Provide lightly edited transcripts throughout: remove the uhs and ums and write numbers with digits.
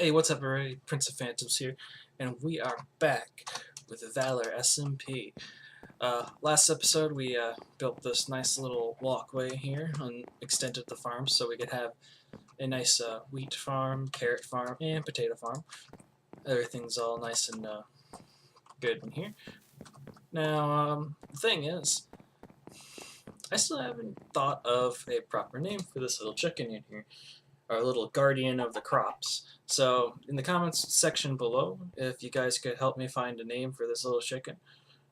Hey, what's up, everybody? Prince of Phantoms here, and we are back with Valor SMP. Last episode, we built this nice little walkway here and extended the farm so we could have a nice wheat farm, carrot farm, and potato farm. Everything's all nice and good in here. Now, the thing is, I still haven't thought of a proper name for this little chicken in here, our little guardian of the crops. So, in the comments section below, if you guys could help me find a name for this little chicken,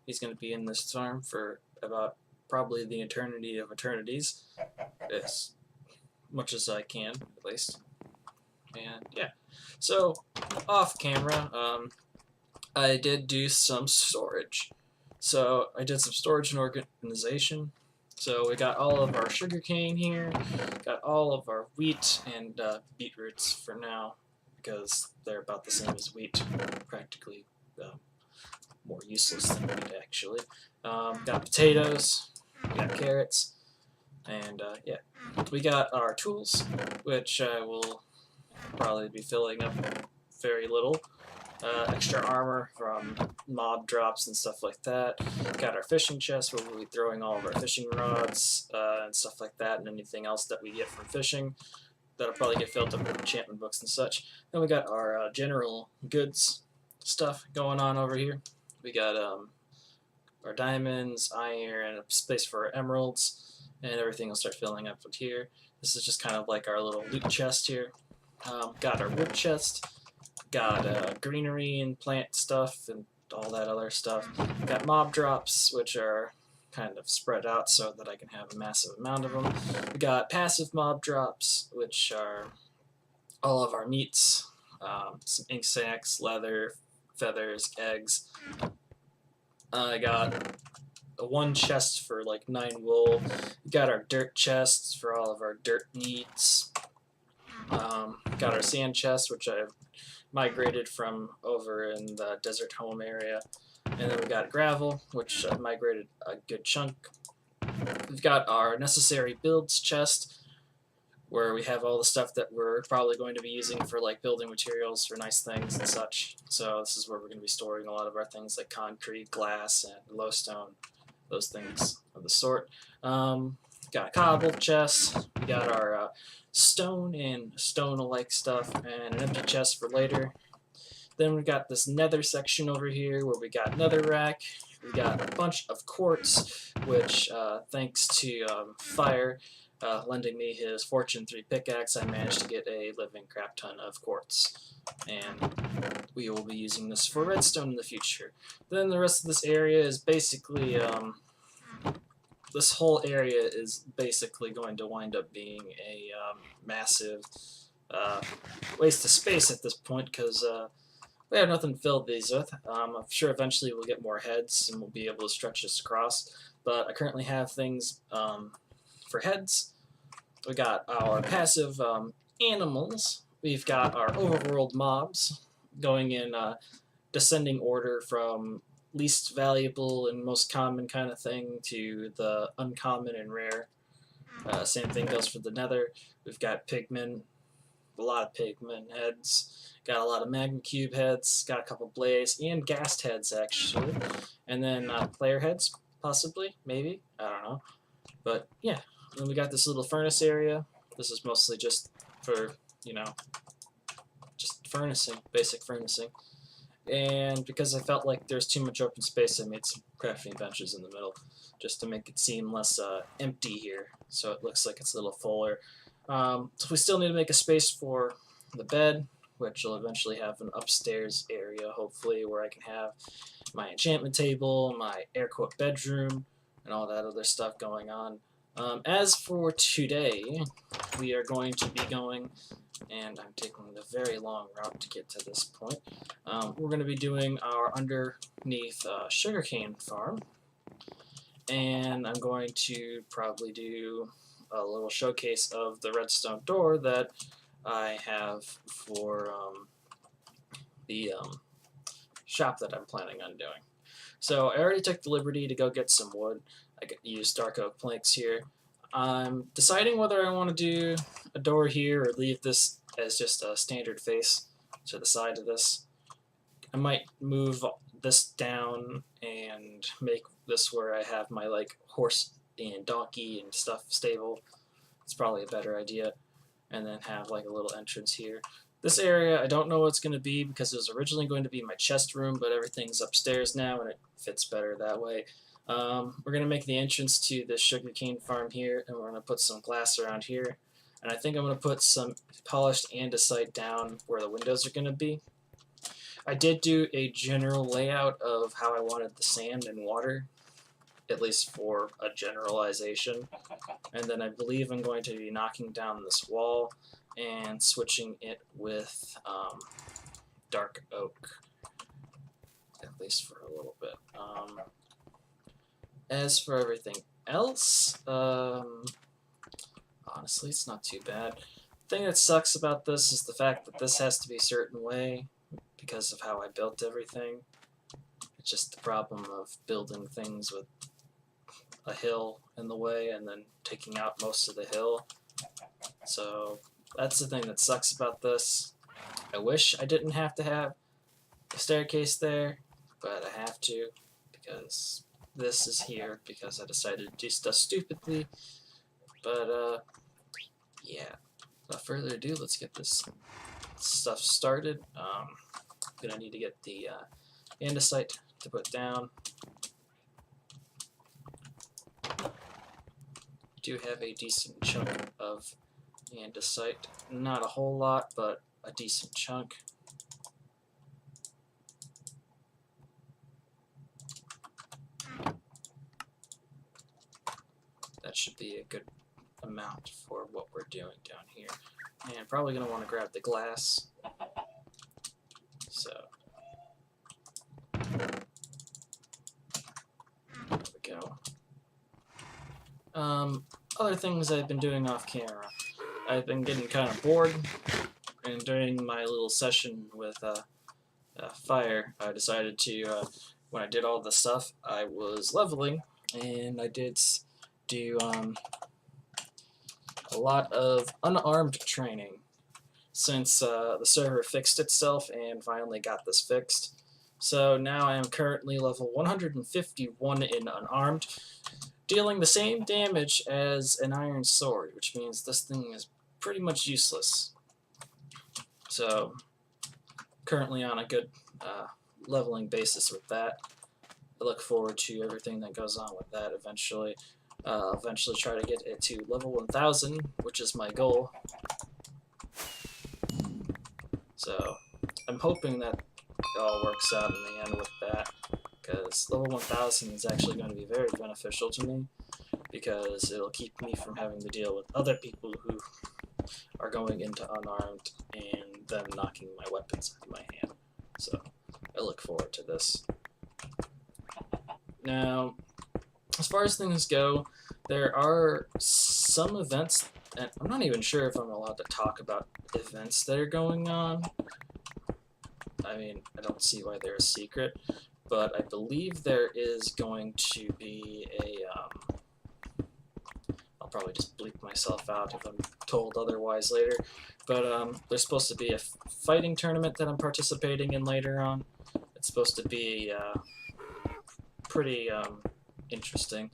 he's going to be in this farm for about probably the eternity of eternities, as much as I can, at least. And yeah, so off camera, I did do some storage. So I did some storage and organization. So we got all of our sugarcane here, got all of our wheat and beetroots for now, because they're about the same as wheat, practically more useless than wheat actually. Got potatoes, we got carrots, and yeah, we got our tools, which I will probably be filling up very little. Extra armor from mob drops and stuff like that. Got our fishing chest where we'll be throwing all of our fishing rods and stuff like that, and anything else that we get from fishing. That'll probably get filled up with enchantment books and such. Then we got our general goods stuff going on over here. We got our diamonds, iron, and a space for our emeralds, and everything will start filling up with here. This is just kind of like our little loot chest here. Got our wood chest. Got greenery and plant stuff and all that other stuff. Got mob drops, which are kind of spread out so that I can have a massive amount of them. We got passive mob drops, which are all of our meats, some ink sacs, leather, feathers, eggs. I got one chest for like 9 wool. We got our dirt chests for all of our dirt needs. Got our sand chest, which I've migrated from over in the desert home area. And then we got gravel, which I've migrated a good chunk. We've got our necessary builds chest, where we have all the stuff that we're probably going to be using for like building materials for nice things and such. So this is where we're going to be storing a lot of our things like concrete, glass, and lowstone, those things of the sort. Got a cobble chest. We got our stone and stone-alike stuff, and an empty chest for later. Then we got this nether section over here where we got netherrack. We got a bunch of quartz, which thanks to Fire lending me his Fortune 3 pickaxe, I managed to get a living crap ton of quartz. And we will be using this for redstone in the future. Then the rest of this area is basically this whole area is basically going to wind up being a massive waste of space at this point, because we have nothing to fill these with. I'm sure eventually we'll get more heads and we'll be able to stretch this across, but I currently have things for heads. We got our passive animals. We've got our overworld mobs going in descending order from least valuable and most common kind of thing to the uncommon and rare. Same thing goes for the nether. We've got pigmen, a lot of pigmen heads, got a lot of magma cube heads, got a couple blaze, and ghast heads actually, and then player heads, possibly, maybe, I don't know. But yeah, then we got this little furnace area. This is mostly just for, you know, just furnacing, basic furnacing. And because I felt like there's too much open space, I made some crafting benches in the middle just to make it seem less empty here, so it looks like it's a little fuller. So we still need to make a space for the bed, which will eventually have an upstairs area, hopefully, where I can have my enchantment table, my air quote bedroom, and all that other stuff going on. As for today, we are going to be going, and I'm taking the very long route to get to this point. We're going to be doing our underneath sugarcane farm, and I'm going to probably do a little showcase of the redstone door that I have for the shop that I'm planning on doing. So I already took the liberty to go get some wood. I used dark oak planks here. I'm deciding whether I want to do a door here or leave this as just a standard face to the side of this. I might move this down and make this where I have my like horse and donkey and stuff stable. It's probably a better idea. And then have like a little entrance here. This area, I don't know what it's going to be because it was originally going to be my chest room, but everything's upstairs now and it fits better that way. We're going to make the entrance to the sugarcane farm here, and we're going to put some glass around here. And I think I'm going to put some polished andesite down where the windows are going to be. I did do a general layout of how I wanted the sand and water, at least for a generalization. And then I believe I'm going to be knocking down this wall and switching it with dark oak, at least for a little bit. As for everything else, honestly, it's not too bad. The thing that sucks about this is the fact that this has to be a certain way because of how I built everything. It's just the problem of building things with a hill in the way and then taking out most of the hill. So that's the thing that sucks about this. I wish I didn't have to have a staircase there, but I have to because this is here because I decided to do stuff stupidly. But yeah, without further ado, let's get this stuff started. I'm gonna need to get the andesite to put down. Do have a decent chunk of andesite. Not a whole lot, but a decent chunk. That should be a good amount for what we're doing down here. And probably going to want to grab the glass. So there we go. Other things I've been doing off camera. I've been getting kind of bored, and during my little session with fire, I decided to, when I did all the stuff, I was leveling, and I did do a lot of unarmed training since the server fixed itself and finally got this fixed. So now I am currently level 151 in unarmed, dealing the same damage as an iron sword, which means this thing is pretty much useless. So currently on a good leveling basis with that. I look forward to everything that goes on with that eventually. Eventually try to get it to level 1000, which is my goal. So I'm hoping that it all works out in the end with that, because level 1000 is actually going to be very beneficial to me, because it'll keep me from having to deal with other people who are going into unarmed and them knocking my weapons out of my hand. So I look forward to this. Now, as far as things go, there are some events, and I'm not even sure if I'm allowed to talk about events that are going on. I mean, I don't see why they're a secret, but I believe there is going to be a, I'll probably just bleep myself out if I'm told otherwise later, but there's supposed to be a fighting tournament that I'm participating in later on. It's supposed to be pretty interesting.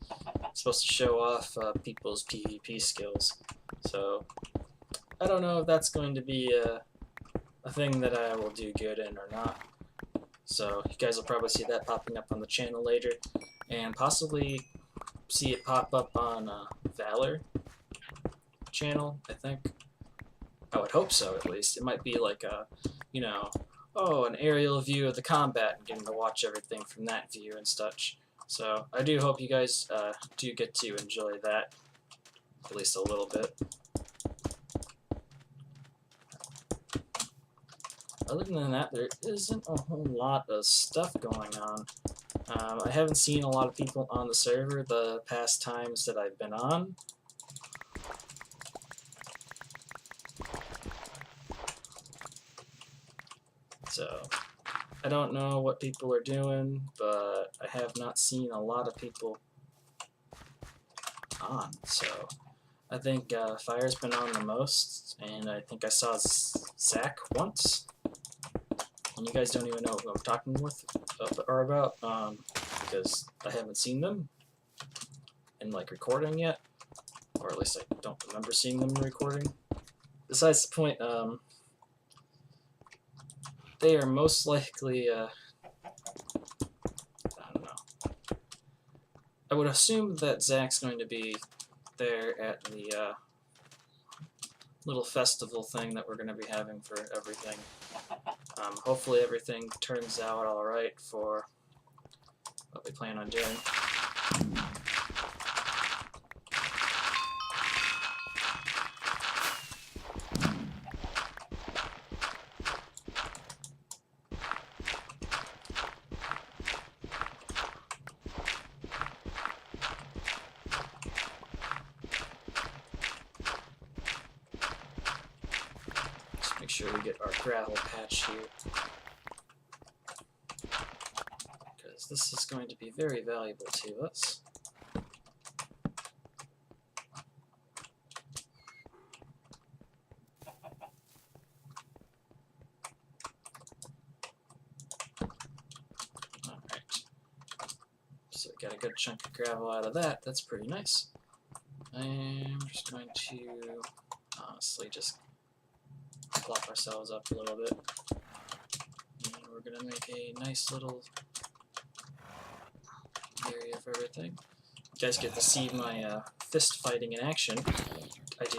It's supposed to show off people's PvP skills. So I don't know if that's going to be a thing that I will do good in or not. So you guys will probably see that popping up on the channel later, and possibly see it pop up on Valor channel, I think. I would hope so, at least. It might be like a, you know, oh, an aerial view of the combat and getting to watch everything from that view and such. So I do hope you guys do get to enjoy that, at least a little bit. Other than that, there isn't a whole lot of stuff going on. I haven't seen a lot of people on the server the past times that I've been on. So I don't know what people are doing, but I have not seen a lot of people on. So I think Fire's been on the most, and I think I saw Zach once. and you guys don't even know who I'm talking with or about, because I haven't seen them in like recording yet, or at least I don't remember seeing them in recording. Besides the point, they are most likely, I don't know. I would assume that Zach's going to be there at the little festival thing that we're going to be having for everything. Hopefully everything turns out alright for what we plan on doing. Make sure we get our gravel patch here, because this is going to be very valuable to us. Alright, so we got a good chunk of gravel out of that. That's pretty nice. And we're just going to honestly just plop ourselves up a little bit, and we're going to make a nice little area for everything. You guys get to see my fist fighting in action. I do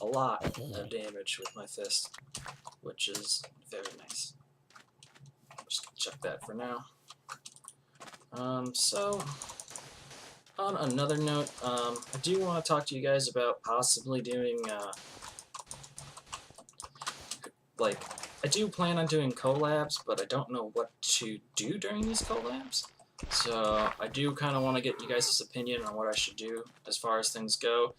a lot of damage with my fist, which is very nice. Just gonna check that for now. So, on another note, I do want to talk to you guys about possibly doing like, I do plan on doing collabs, but I don't know what to do during these collabs. So I do kind of want to get you guys' opinion on what I should do as far as things go.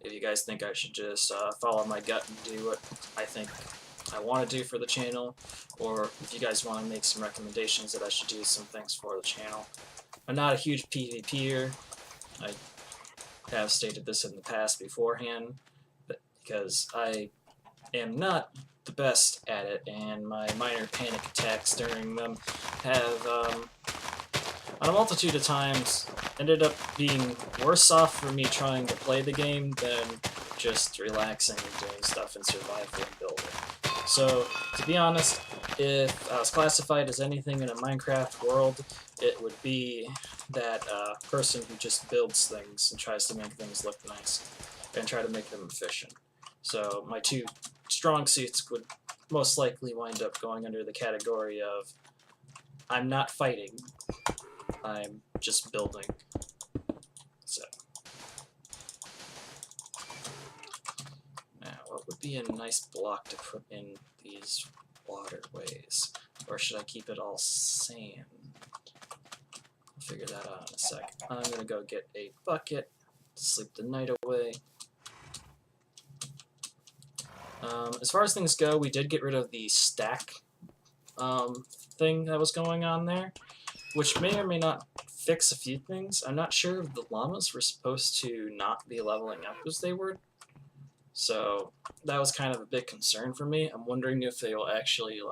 If you guys think I should just follow my gut and do what I think I want to do for the channel, or if you guys want to make some recommendations that I should do some things for the channel. I'm not a huge PvPer. I have stated this in the past beforehand, but because I am not the best at it, and my minor panic attacks during them have, on a multitude of times, ended up being worse off for me trying to play the game than just relaxing and doing stuff in survival and building. So, to be honest, if I was classified as anything in a Minecraft world, it would be that person who just builds things and tries to make things look nice and try to make them efficient. So my two strong suits would most likely wind up going under the category of I'm not fighting, I'm just building. So now, what would be a nice block to put in these waterways? Or should I keep it all sand? I'll figure that out in a sec. I'm gonna go get a bucket to sleep the night away. As far as things go, we did get rid of the stack thing that was going on there, which may or may not fix a few things. I'm not sure if the llamas were supposed to not be leveling up as they were, so that was kind of a big concern for me. I'm wondering if they will actually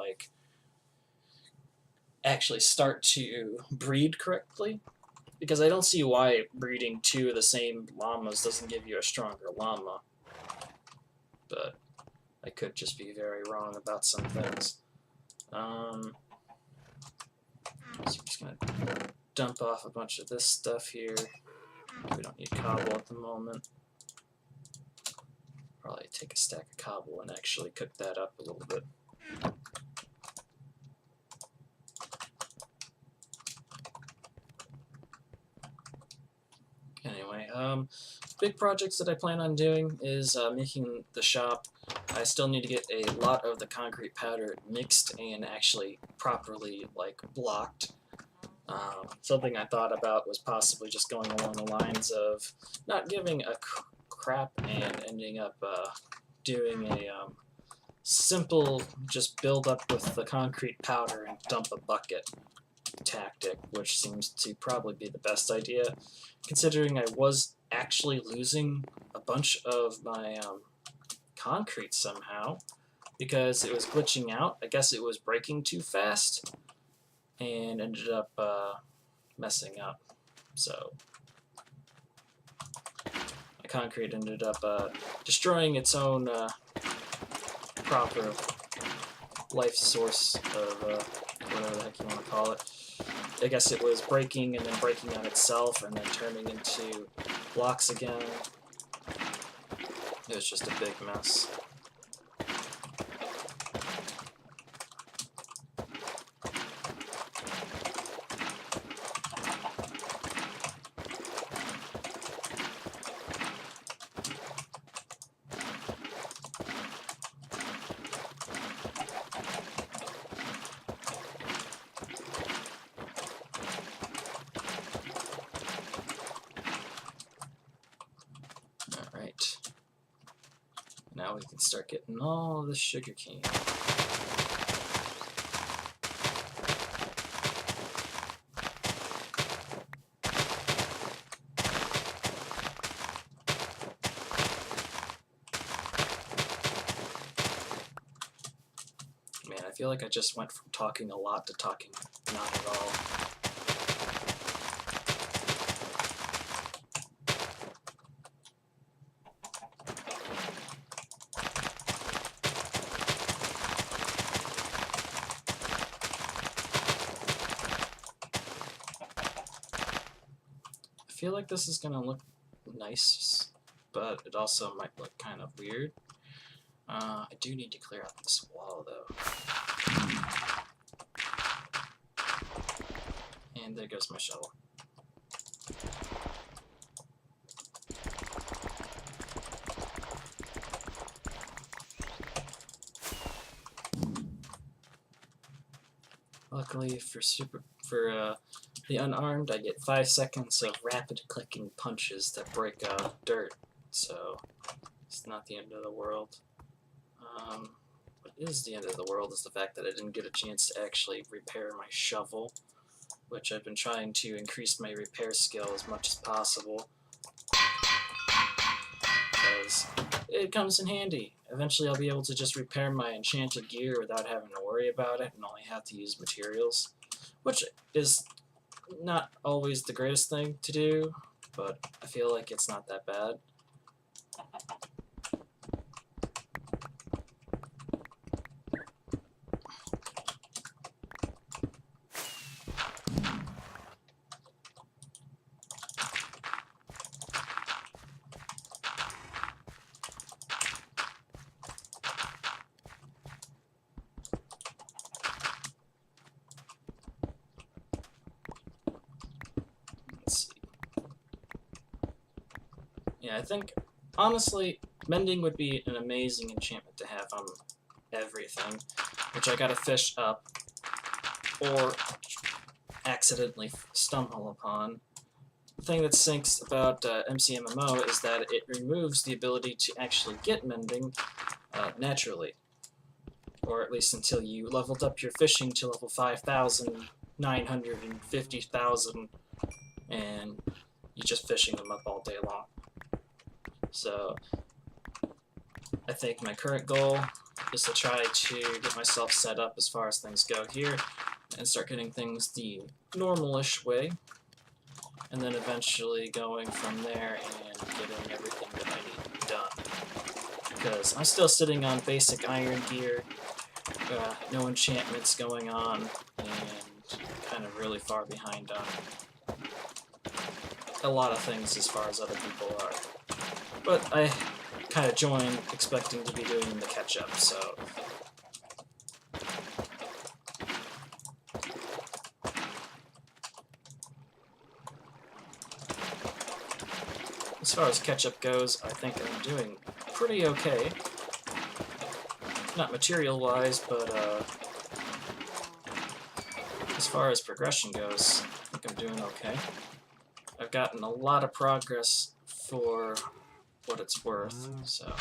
start to breed correctly, because I don't see why breeding two of the same llamas doesn't give you a stronger llama, but I could just be very wrong about some things. So I'm just going to dump off a bunch of this stuff here. We don't need cobble at the moment. Probably take a stack of cobble and actually cook that up a little bit. Anyway, big projects that I plan on doing is making the shop. I still need to get a lot of the concrete powder mixed and actually properly blocked. Something I thought about was possibly just going along the lines of not giving a crap and ending up doing a simple just build up with the concrete powder and dump a bucket tactic, which seems to probably be the best idea, considering I was actually losing a bunch of my concrete somehow. because it was glitching out. I guess it was breaking too fast and ended up messing up. So my concrete ended up destroying its own proper life source of whatever the heck you want to call it. I guess it was breaking and then breaking on itself and then turning into blocks again. It was just a big mess. Alright. Now we can start getting all the sugar cane. Man, I feel like I just went from talking a lot to talking not at all. I feel like this is gonna look nice, but it also might look kind of weird. I do need to clear out this wall though. And there goes my shovel. Luckily for the unarmed, I get 5 seconds of rapid clicking punches that break dirt, so it's not the end of the world. What is the end of the world is the fact that I didn't get a chance to actually repair my shovel, which I've been trying to increase my repair skill as much as possible, because it comes in handy. Eventually I'll be able to just repair my enchanted gear without having to worry about it and only have to use materials, which is not always the greatest thing to do, but I feel like it's not that bad. Yeah, I think, honestly, mending would be an amazing enchantment to have on everything, which I gotta fish up, or accidentally stumble upon. The thing that stinks about MCMMO is that it removes the ability to actually get mending naturally, or at least until you leveled up your fishing to level 5,000, 950,000, and you're just fishing them up all day long. So I think my current goal is to try to get myself set up as far as things go here and start getting things the normal-ish way, and then eventually going from there and getting everything that I need done. Because I'm still sitting on basic iron gear, no enchantments going on, and kind of really far behind on a lot of things as far as other people are. But I kind of joined expecting to be doing the catch-up, so as far as catch-up goes, I think I'm doing pretty okay. Not material-wise, but as far as progression goes, I think I'm doing okay. I've gotten a lot of progress for what it's worth, so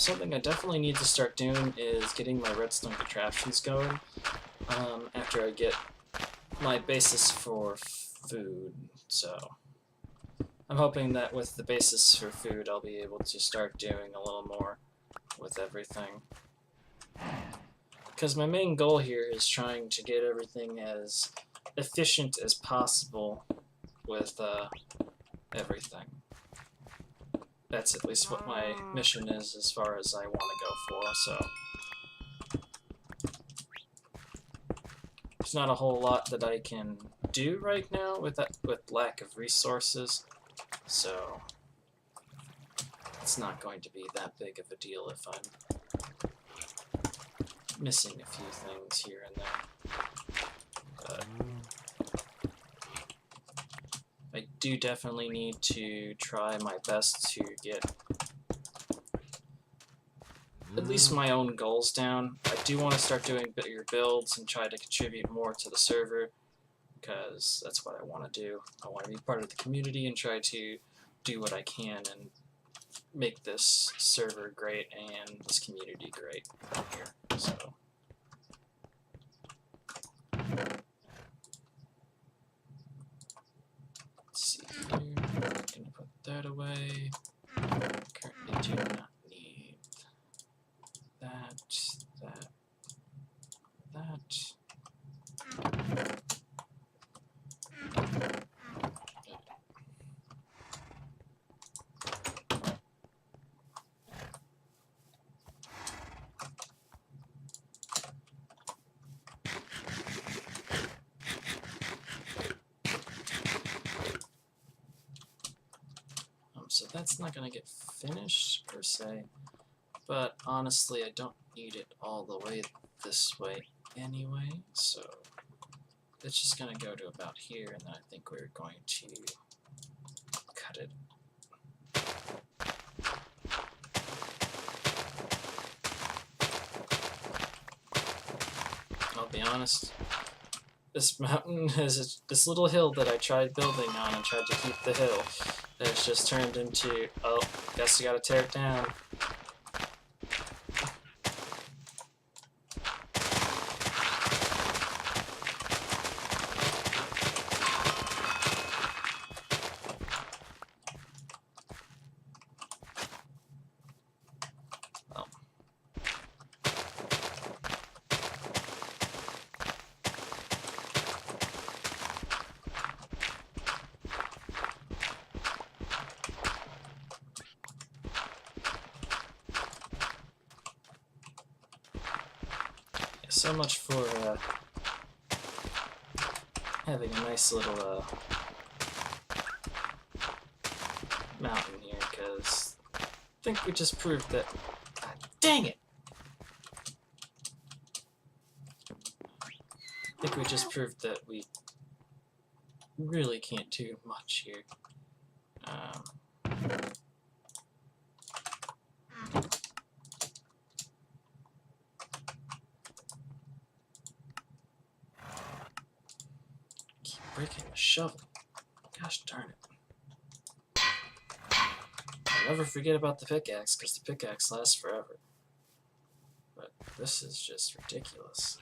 Something I definitely need to start doing is getting my redstone contraptions going after I get my basis for food. So I'm hoping that with the basis for food I'll be able to start doing a little more with everything. Because my main goal here is trying to get everything as efficient as possible with everything. That's at least what my mission is as far as I want to go for, so there's not a whole lot that I can do right now with lack of resources, so it's not going to be that big of a deal if I'm missing a few things here and there. But I do definitely need to try my best to get at least my own goals down. I do want to start doing bigger builds and try to contribute more to the server, because that's what I want to do. I want to be part of the community and try to do what I can and make this server great and this community great here. So let's see here. I'm gonna put that away. Currently do not need that. So that's not going to get finished, per se, but honestly I don't need it all the way this way anyway, so it's just going to go to about here, and then I think we're going to cut it. I'll be honest, this mountain is this little hill that I tried building on and tried to keep the hill. It's just turned into, oh, guess you gotta tear it down. Well. So much for having a nice little mountain here, because I think we just proved that. Dang it! I think we just proved that we really can't do much here. Breaking the shovel. Gosh darn it. I'll never forget about the pickaxe, because the pickaxe lasts forever. But this is just ridiculous.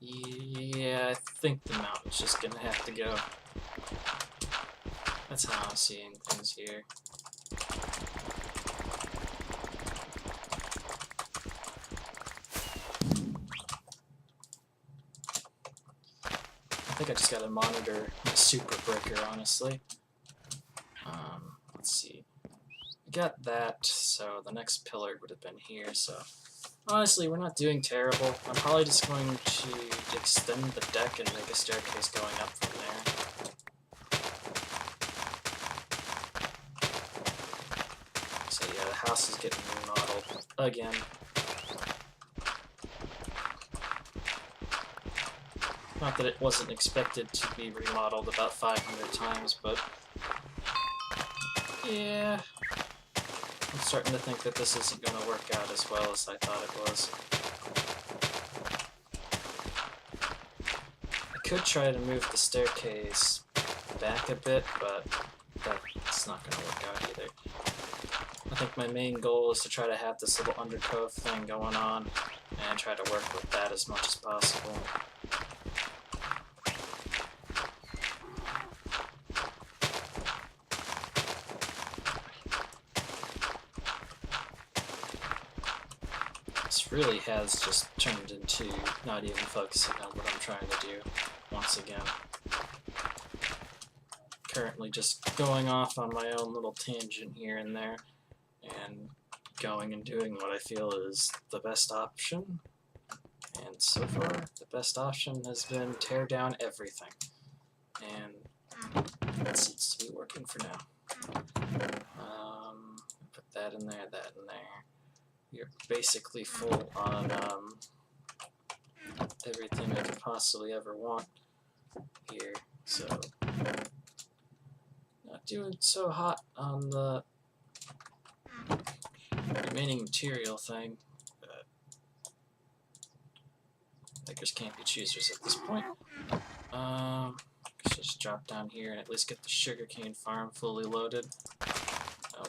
Yeah, I think the mountain's just gonna have to go. That's how I'm seeing things here. I think I just gotta monitor my super breaker, honestly. Let's see. We got that, so the next pillar would have been here, so honestly, we're not doing terrible. I'm probably just going to extend the deck and make a staircase going up from there. So yeah, the house is getting remodeled again. Not that it wasn't expected to be remodeled about 500 times, but yeah, I'm starting to think that this isn't going to work out as well as I thought it was. I could try to move the staircase back a bit, but that's not going to work out either. I think my main goal is to try to have this little undergrowth thing going on and try to work with that as much as possible. This really has just turned into not even focusing on what I'm trying to do once again. Currently just going off on my own little tangent here and there and going and doing what I feel is the best option. And so far, the best option has been tear down everything. And that seems to be working for now. Put that in there, that in there. You're basically full on everything I could possibly ever want here. So, not doing so hot on the remaining material thing. Beggars can't be choosers at this point. Just drop down here and at least get the sugarcane farm fully loaded. Oh.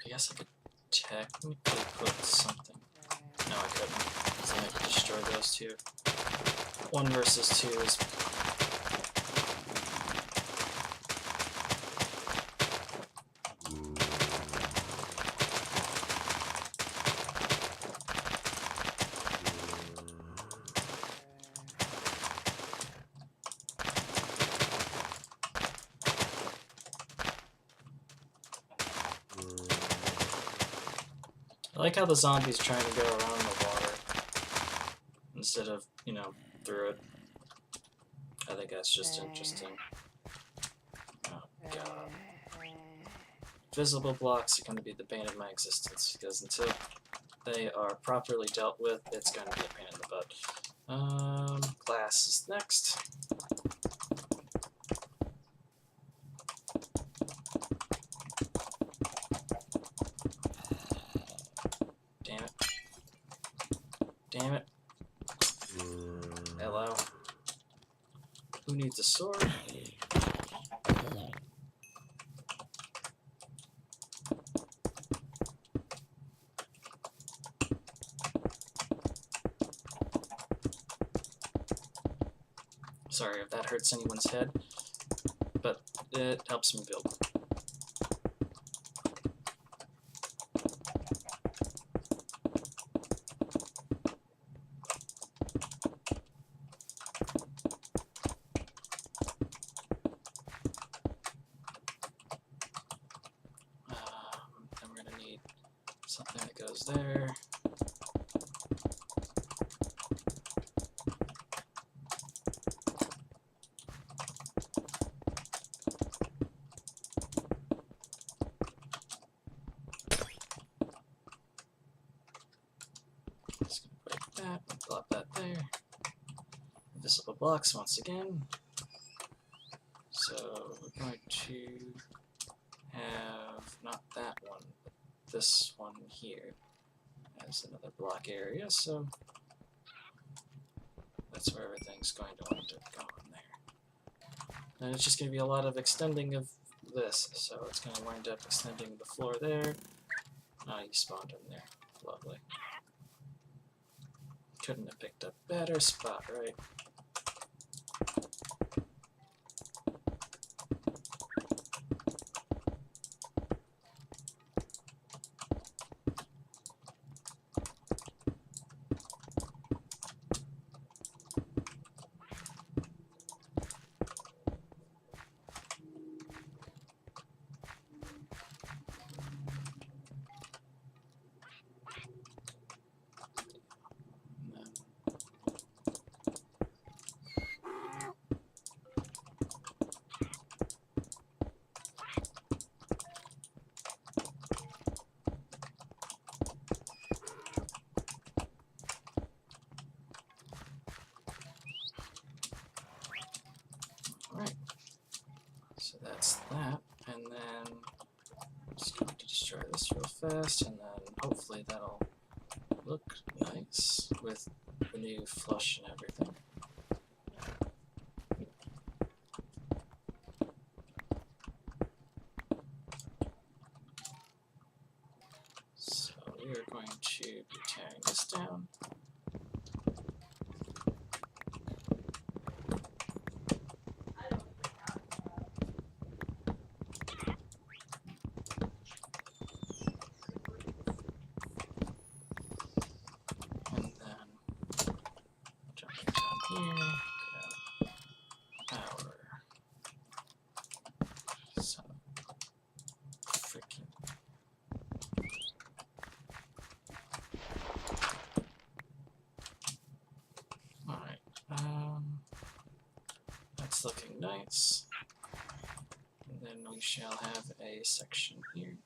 I guess I could technically put something. No, I couldn't. So I could destroy those two. 1 versus 2 is. I like how the zombie's trying to go around the water instead of, you know, through it. I think that's just interesting. Oh, God. Visible blocks are going to be the bane of my existence, because until they are properly dealt with, it's going to be a pain in the butt. Glass is next. Damn it. Damn it. Hello. Who needs a sword? Sorry if that hurts anyone's head, but it helps me build. Then we're going to need something that goes there. Just going to break that and plop that there. Visible blocks once again. So we're going to have not that one, but this one here as another block area, so that's where everything's going to wind up going there. And it's just going to be a lot of extending of this, so it's going to wind up extending the floor there. Ah, you spawned in there. Lovely. Couldn't have picked a better spot, right? that, and then I'm just going to destroy this real fast, and then hopefully that'll look nice with the new flush and everything. So we are going to be tearing this down. And then jumping down here, grab our son of freaking. Alright, that's looking nice. And then we shall have a section here.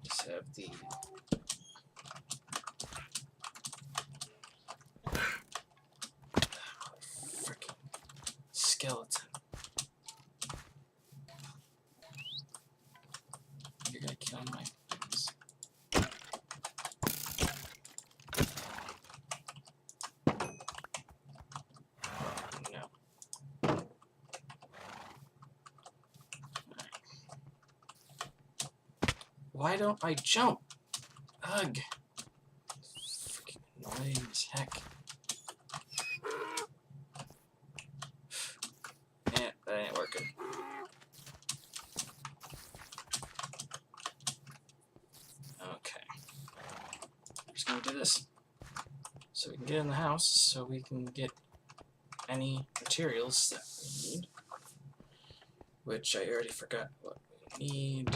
Just have the freaking skeleton. You're gonna kill my things. No. Why don't I jump? Ugh. Freaking annoying as heck. Yeah, that ain't working. Okay. We're just gonna do this. So we can get in the house, so we can get any materials that we need. Which I already forgot what we need.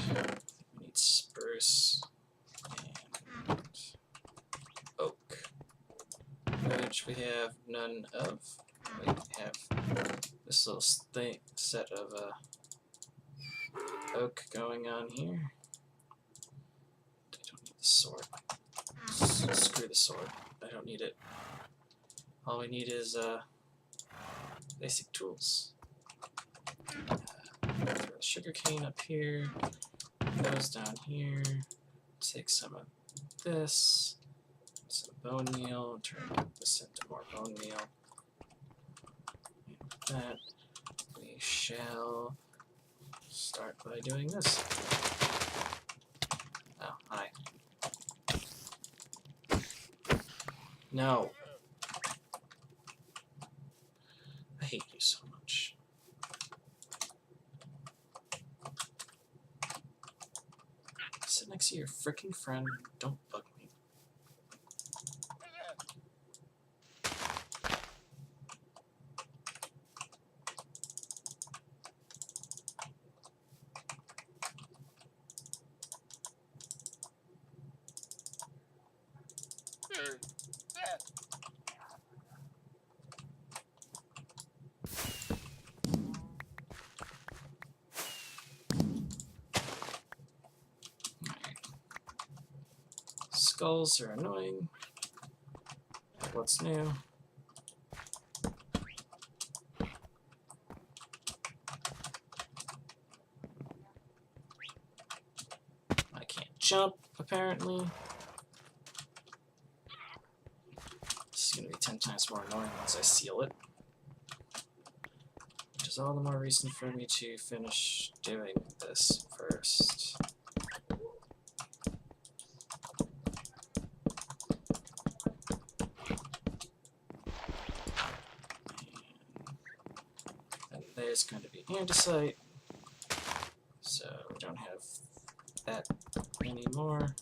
We need spruce and oak, which we have none of. We have this little set of oak going on here. I don't need the sword. Screw the sword. I don't need it. All we need is basic tools. Throw the sugar cane up here. Those down here. Take some of this. Some bone meal. Turn this into more bone meal. And with that, we shall start by doing this. Oh, hi. No. I hate you so much. Sit next to your freaking friend. Don't bug me. Skulls are annoying. What's new? I can't jump, apparently. This is going to be 10 times more annoying once I seal it. Which is all the more reason for me to finish doing this first. And there's going to be andesite, so we don't have that anymore.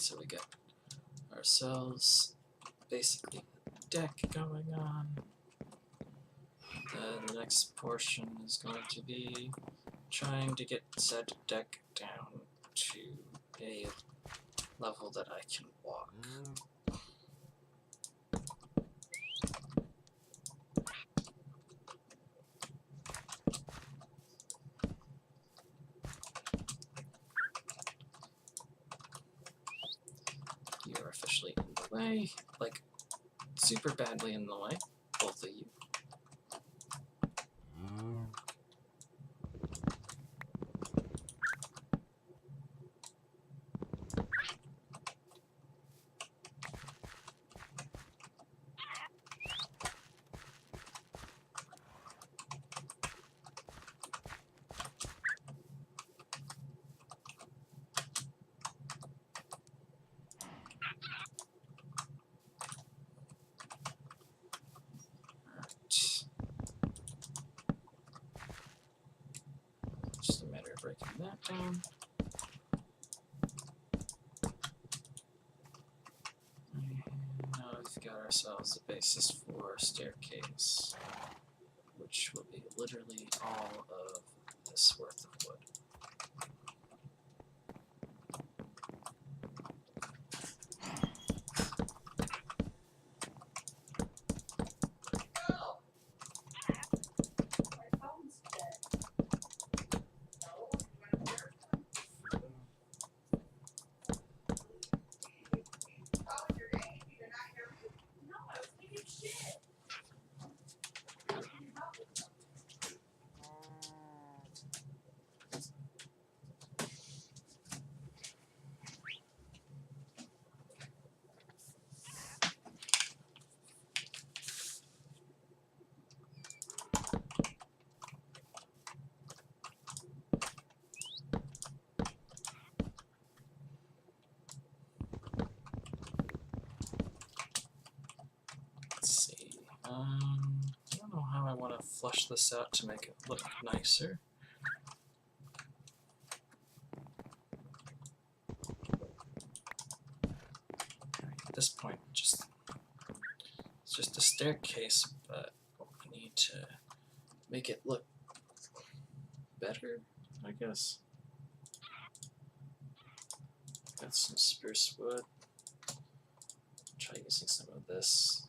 So we get ourselves basically a deck going on. The next portion is going to be trying to get said deck down to a level that I can walk. You are officially in the way, like super badly in the way, both of you. Just a matter of breaking that down. And now we've got ourselves a basis for a staircase, which will be literally all of this worth of wood. I don't know how I want to flush this out to make it look nicer. At this point, it's just a staircase, but we need to make it look better, I guess. Got some spruce wood. Try using some of this.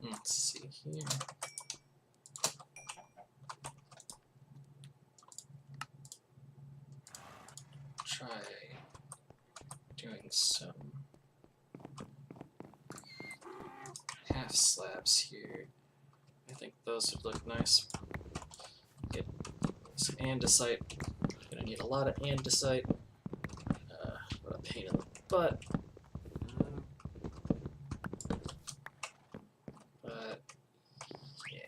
Let's see here. Try doing some half slabs here. I think those would look nice. Get some andesite. Gonna need a lot of andesite. What a pain in the butt. But yeah.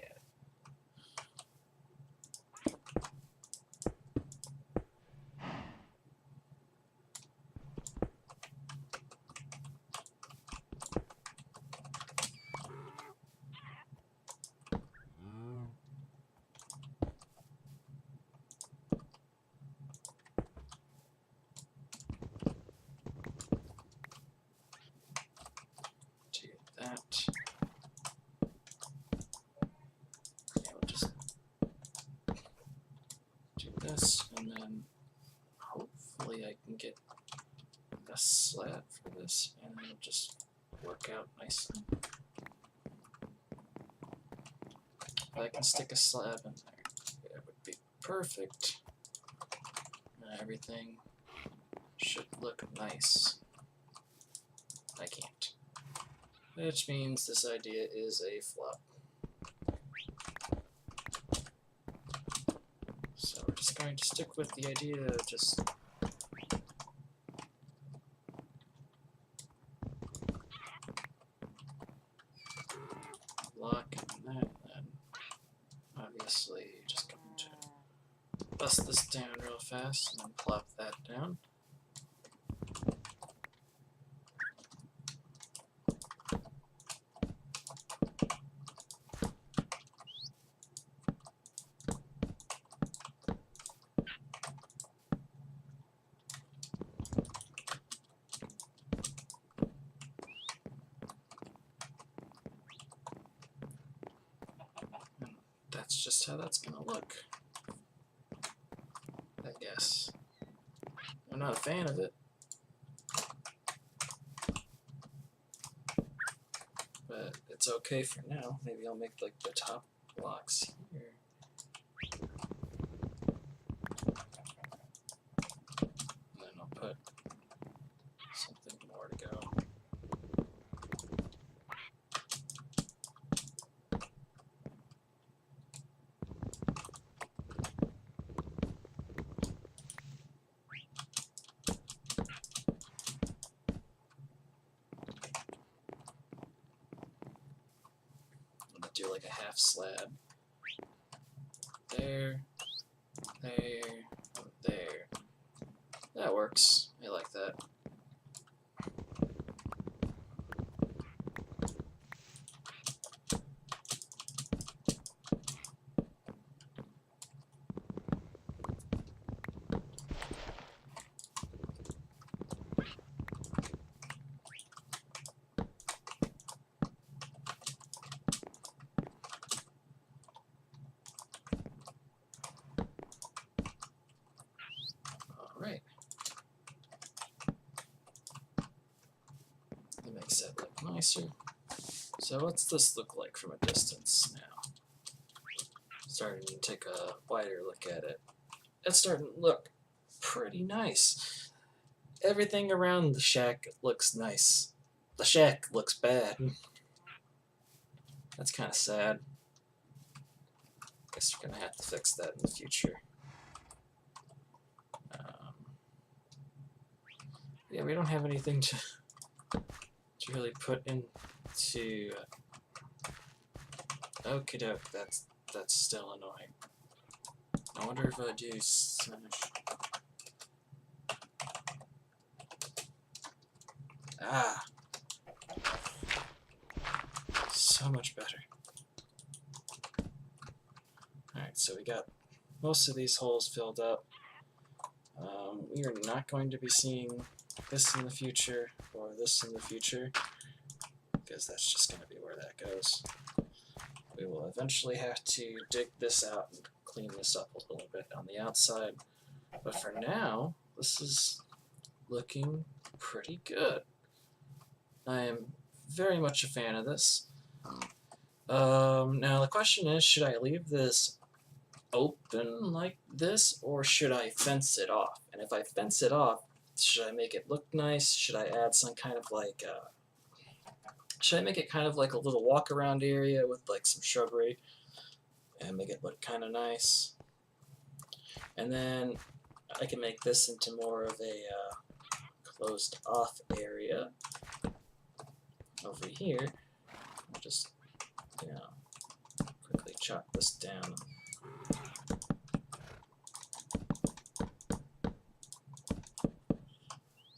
Do that. Yeah, we'll just do this, and then hopefully I can get a slab for this, and it'll just work out nicely. If I can stick a slab in there, it would be perfect. Everything should look nice. I can't. Which means this idea is a flop. So we're just going to stick with the idea of just block and place this down real fast and then plop that down. That's just how that's gonna look, I guess. I'm not a fan of it, but it's okay for now. Maybe I'll make like the top blocks here. And then I'll put something more to go. Do like a half slab. There, there, there. That works. I like that. Alright. That makes that look nicer. So what's this look like from a distance now? Starting to take a wider look at it. It's starting to look pretty nice. Everything around the shack looks nice. The shack looks bad. That's kind of sad. Guess we're gonna have to fix that in the future. Yeah, we don't have anything to really put into. Okie doke, that's still annoying. I wonder if I do smash. Ah, so much better. Alright, so we got most of these holes filled up. We are not going to be seeing this in the future or this in the future, because that's just going to be where that goes. We will eventually have to dig this out and clean this up a little bit on the outside, but for now this is looking pretty good. I am very much a fan of this. Now the question is, should I leave this open like this, or should I fence it off? And if I fence it off, should I make it look nice? Should I add some kind of like should I make it kind of like a little walk around area with like some shrubbery and make it look kind of nice? And then I can make this into more of a closed off area over here. I'll just, you know, quickly chop this down.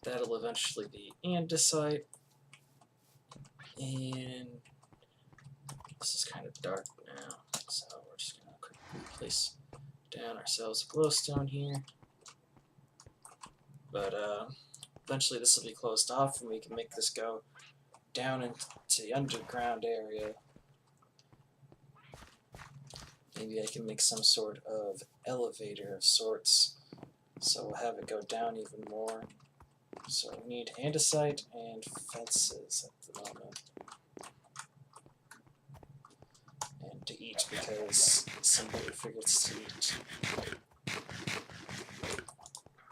That'll eventually be andesite, and this is kind of dark now, so we're just going to quickly place down ourselves a glowstone here. But eventually this will be closed off, and we can make this go down into the underground area. Maybe I can make some sort of elevator of sorts, so we'll have it go down even more. So we need andesite and fences at the moment. And to eat, because somebody forgets to eat. So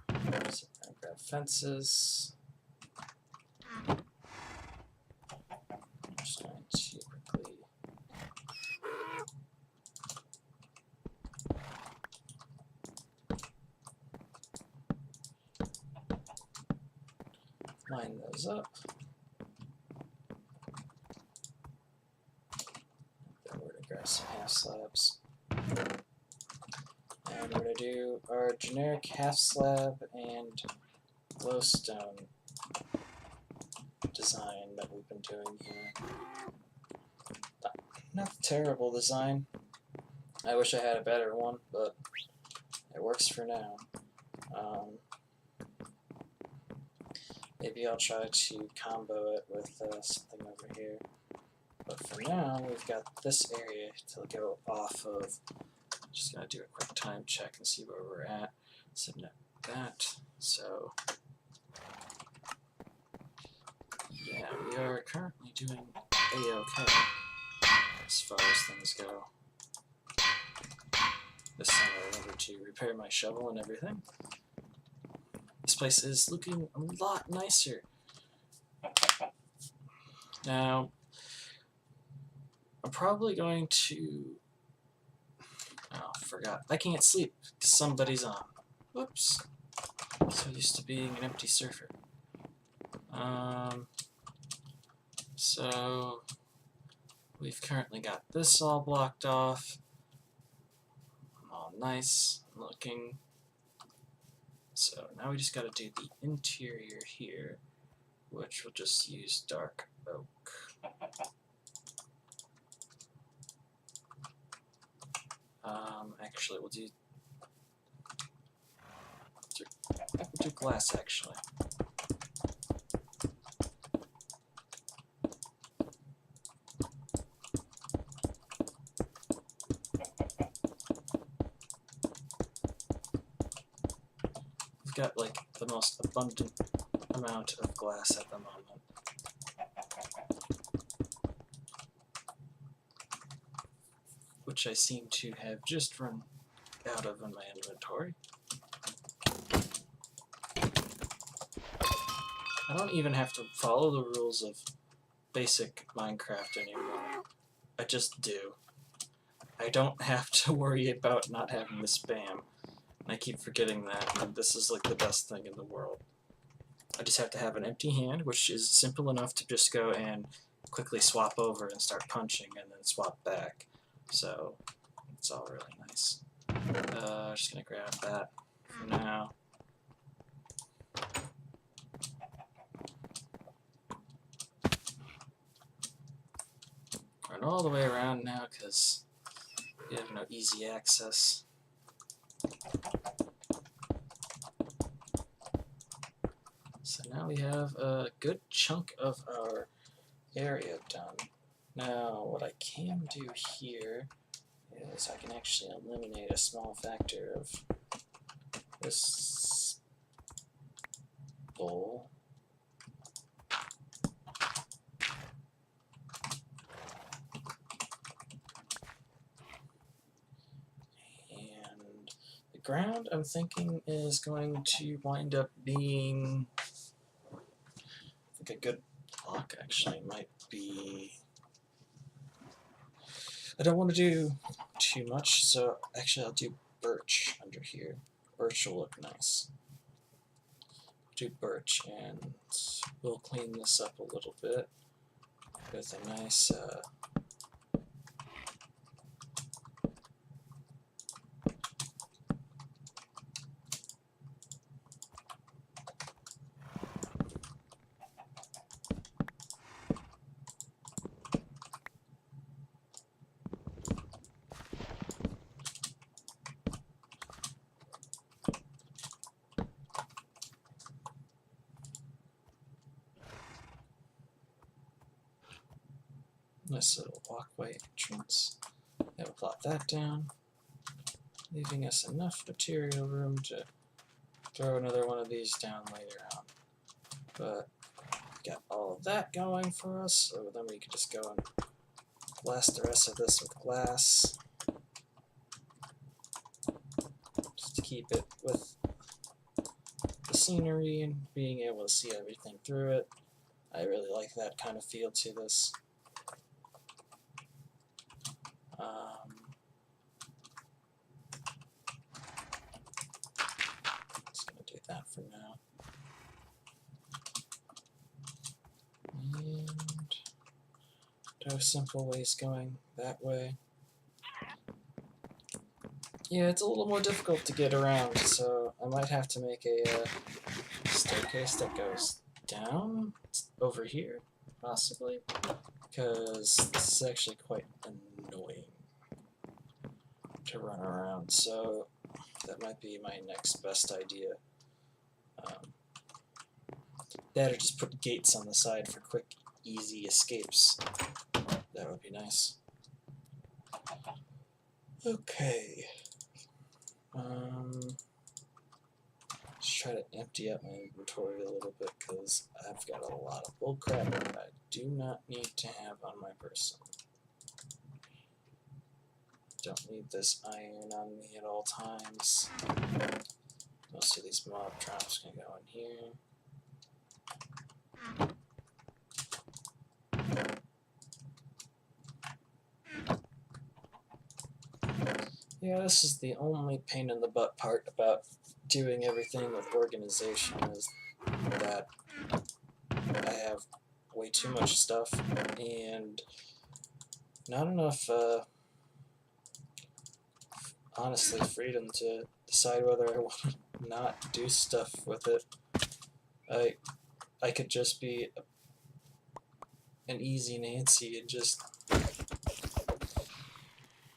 I'm gonna grab fences. I'm just going to quickly line those up. Then we're going to grab some half slabs. And And we're going to do our generic half slab and glowstone design that we've been doing here. Not a terrible design. I wish I had a better one, but it works for now. Maybe I'll try to combo it with something over here. But for now, we've got this area to go off of. Just gonna do a quick time check and see where we're at. Submit that. So yeah, we are currently doing A-OK as far as things go. This time I remember to repair my shovel and everything. This place is looking a lot nicer. Now, I'm probably going to... Oh, forgot. I can't sleep because somebody's on. Whoops. So used to being an empty surfer. So we've currently got this all blocked off. All nice looking. So now we just got to do the interior here, which we'll just use dark oak. Actually, we'll do glass, actually. We've got, like, the most abundant amount of glass at the moment. Which I seem to have just run out of in my inventory. I don't even have to follow the rules of basic Minecraft anymore. I just do. I don't have to worry about not having the spam. And I keep forgetting that, and this is like the best thing in the world. I just have to have an empty hand, which is simple enough to just go and quickly swap over and start punching and then swap back. So it's all really nice. Just gonna grab that for now. Run all the way around now because we have no easy access. So now we have a good chunk of our area done. Now what I can do here is I can actually eliminate a small factor of this bowl. And the ground, I'm thinking, is going to wind up being, I think a good block actually might be, I don't want to do too much, so actually I'll do birch under here. Birch will look nice. Do birch, and we'll clean this up a little bit with a nice nice little walkway entrance. Then we'll plop that down, leaving us enough material room to throw another one of these down later on. But got all of that going for us, so then we can just go and blast the rest of this with glass. Just to keep it with the scenery and being able to see everything through it. I really like that kind of feel to this. Just gonna do that for now. And there are simple ways going that way. Yeah, it's a little more difficult to get around, so I might have to make a staircase that goes down over here, possibly, because this is actually quite annoying to run around, so that might be my next best idea. That or just put gates on the side for quick, easy escapes. That would be nice. Okay. Let's try to empty out my inventory a little bit because I've got a lot of bullcrap that I do not need to have on my person. Don't need this iron on me at all times. Most of these mob traps can go in here. Yeah, this is the only pain in the butt part about doing everything with organization, is that I have way too much stuff and not enough, honestly, freedom to decide whether I want to not do stuff with it. I could just be an easy Nancy and just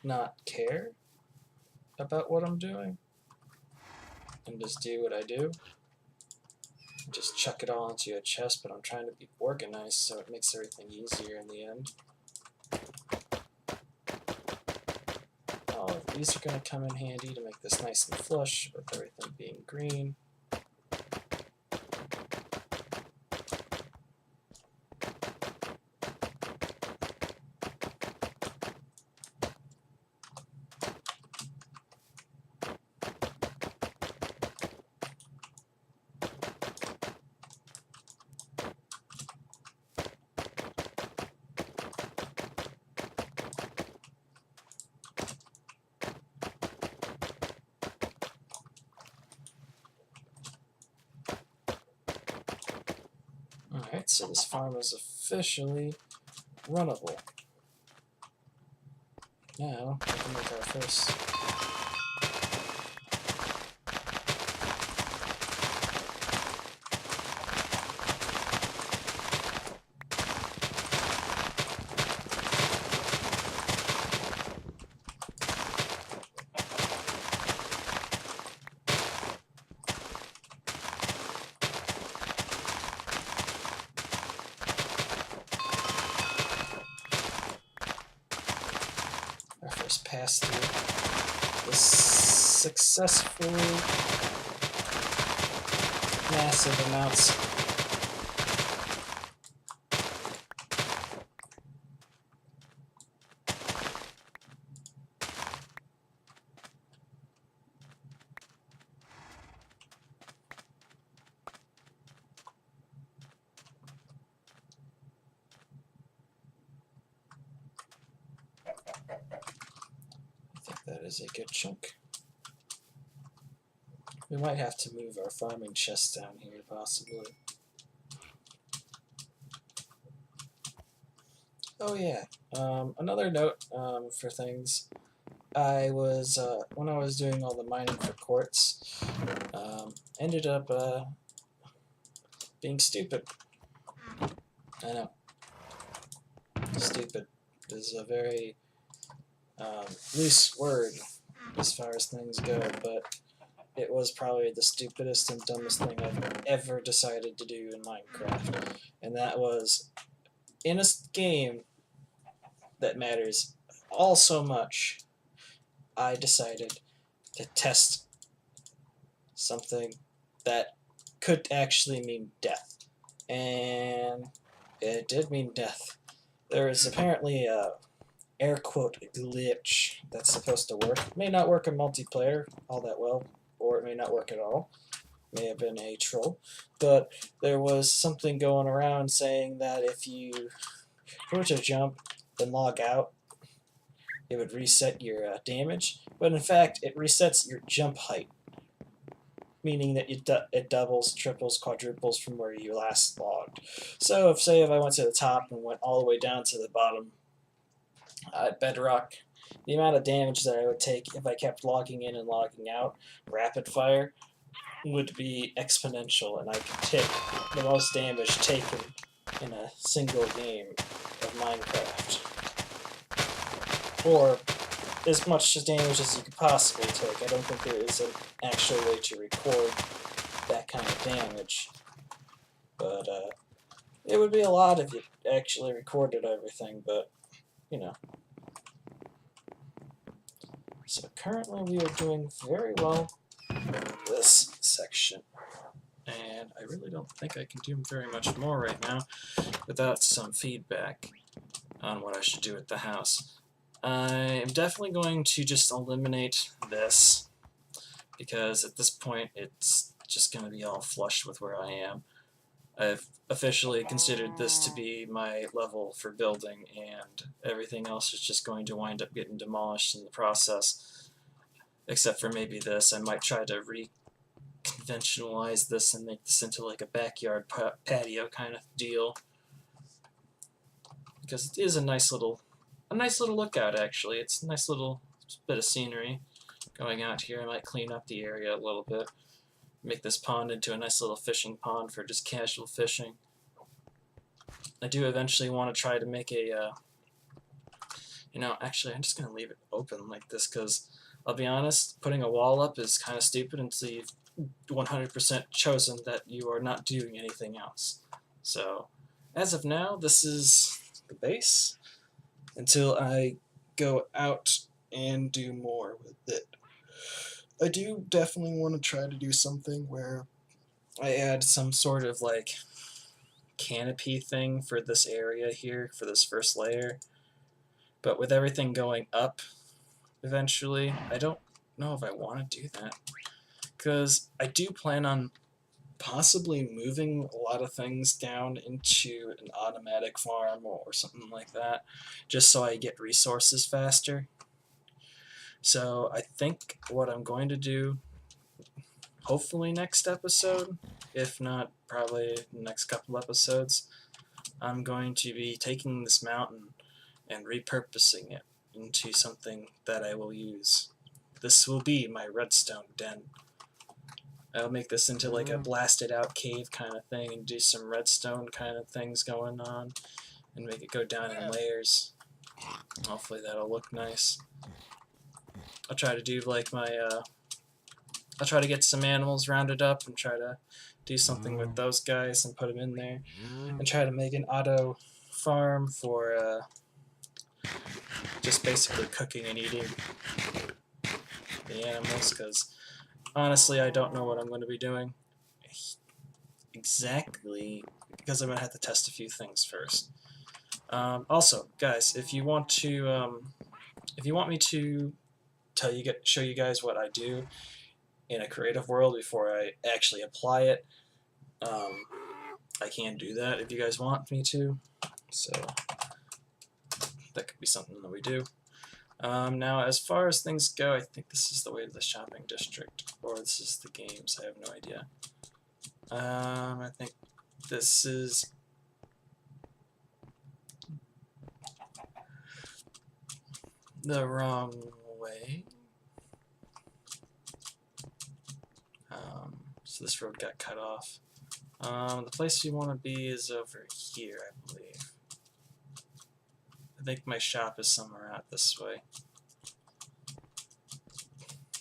not care about what I'm doing and just do what I do. Just chuck it all into a chest, but I'm trying to be organized so it makes everything easier in the end. Oh, these are going to come in handy to make this nice and flush with everything being green. Alright, so this farm is officially runnable. Now, we can make our first... pass through this successfully massive amounts. That is a good chunk. We might have to move our farming chest down here, possibly. Oh yeah, another note for things. I was, when I was doing all the mining for quartz, ended up being stupid. I know. Stupid is a very loose word as far as things go, but it was probably the stupidest and dumbest thing I've ever decided to do in Minecraft. And that was, in a game that matters all so much, I decided to test something that could actually mean death. And it did mean death. There is apparently a air quote glitch that's supposed to work. It may not work in multiplayer all that well, or it may not work at all. May have been a troll, but there was something going around saying that if you were to jump and log out, it would reset your damage, but in fact it resets your jump height, meaning that it doubles, triples, quadruples from where you last logged. So if I went to the top and went all the way down to the bottom, at Bedrock, the amount of damage that I would take if I kept logging in and logging out rapid fire would be exponential, and I could take the most damage taken in a single game of Minecraft. Or as much damage as you could possibly take. I don't think there is an actual way to record that kind of damage. But it would be a lot if you actually recorded everything, but, you know. So currently we are doing very well in this section. And I really don't think I can do very much more right now without some feedback on what I should do at the house. I am definitely going to just eliminate this, because at this point it's just going to be all flush with where I am. I've officially considered this to be my level for building, and everything else is just going to wind up getting demolished in the process. Except for maybe this. I might try to reconventionalize this and make this into like a backyard patio kind of deal. Because it is a nice little lookout, actually. It's a nice little bit of scenery going out here. I might clean up the area a little bit, make this pond into a nice little fishing pond for just casual fishing. I do eventually want to try to make a, actually I'm just going to leave it open like this, because I'll be honest, putting a wall up is kind of stupid until you've 100% chosen that you are not doing anything else. So, as of now, this is the base until I go out and do more with it. I do definitely want to try to do something where I add some sort of like canopy thing for this area here, for this first layer. But with everything going up eventually, I don't know if I want to do that. Because I do plan on possibly moving a lot of things down into an automatic farm or something like that, just so I get resources faster. So I think what I'm going to do, hopefully next episode, if not probably the next couple episodes, I'm going to be taking this mountain and repurposing it into something that I will use. This will be my redstone den. I'll make this into like a blasted out cave kind of thing and do some redstone kind of things going on and make it go down in layers. Hopefully that'll look nice. I'll try to do like my, I'll try to get some animals rounded up and try to do something with those guys and put them in there. And try to make an auto farm for just basically cooking and eating the animals, because honestly, I don't know what I'm going to be doing exactly, because I'm going to have to test a few things first. Also, guys, if you want me to show you guys what I do in a creative world before I actually apply it, I can do that if you guys want me to. So that could be something that we do. Now, as far as things go, I think this is the way to the shopping district, or this is the games. I have no idea. I think this is the wrong way. So this road got cut off. The place you want to be is over here, I believe. I think my shop is somewhere out this way.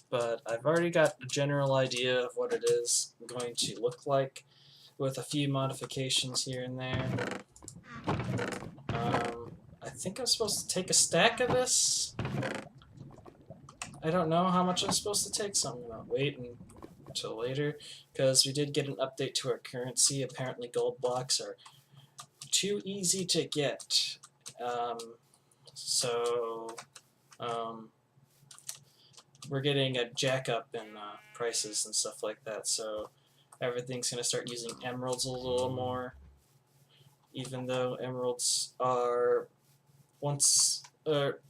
But I've already got a general idea of what it is going to look like, with a few modifications here and there. I think I'm supposed to take a stack of this. I don't know how much I'm supposed to take, so I'm going to wait until later, because we did get an update to our currency. Apparently gold blocks are too easy to get. We're getting a jack up in prices and stuff like that, so everything's going to start using emeralds a little more, even though emeralds are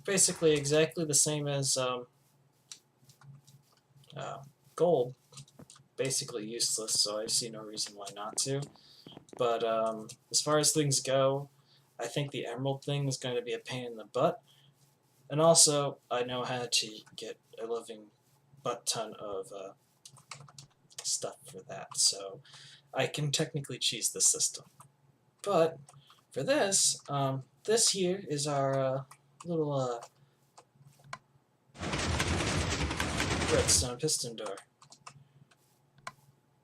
basically exactly the same as gold, basically useless, so I see no reason why not to. But as far as things go, I think the emerald thing is going to be a pain in the butt, And also, I know how to get a living butt ton of stuff for that, so I can technically cheese the system. But for this, this here is our little redstone piston door.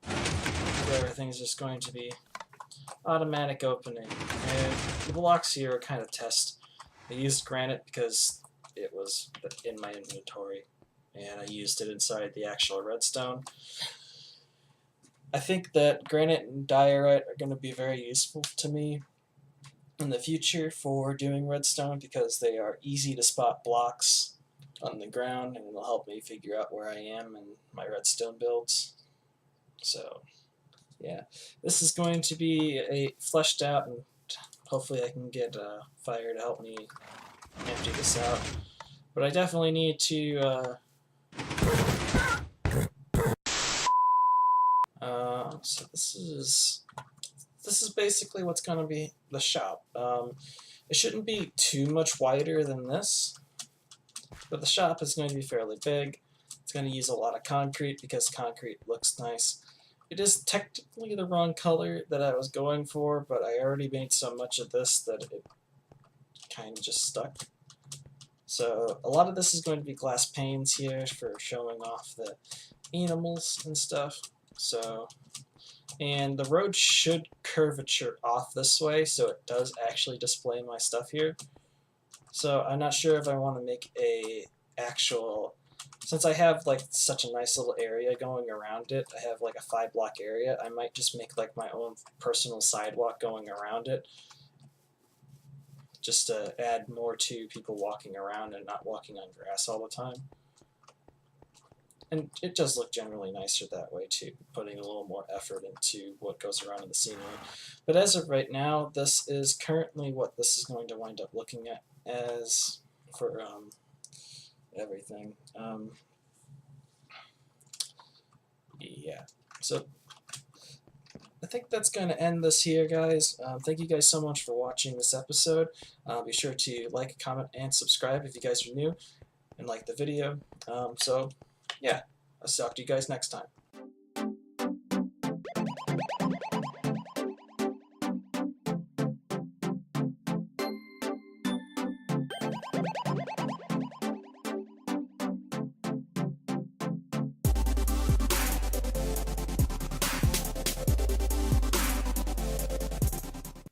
Where everything's just going to be automatic opening. And the blocks here are kind of test. I used granite because it was in my inventory, and I used it inside the actual redstone. I think that granite and diorite are going to be very useful to me in the future for doing redstone because they are easy to spot blocks on the ground, and it'll help me figure out where I am in my redstone builds. So yeah, this is going to be a fleshed out, and hopefully I can get fire to help me empty this out. But I definitely need to so this is basically what's going to be the shop. It shouldn't be too much wider than this, but the shop is going to be fairly big. It's going to use a lot of concrete because concrete looks nice. It is technically the wrong color that I was going for, but I already made so much of this that it kind of just stuck. So a lot of this is going to be glass panes here for showing off the animals and stuff. So, and the road should curvature off this way, so it does actually display my stuff here. So I'm not sure if I want to make a actual, since I have like such a nice little area going around it, I have like a 5-block area, I might just make like my own personal sidewalk going around it, just to add more to people walking around and not walking on grass all the time. And it does look generally nicer that way too, putting a little more effort into what goes around in the scenery. But as of right now, this is currently what this is going to wind up looking at as for everything. Yeah, so I think that's going to end this here, guys. Thank you guys so much for watching this episode. Be sure to like, comment, and subscribe if you guys are new, and like the video. So, yeah, I'll talk to you guys next time.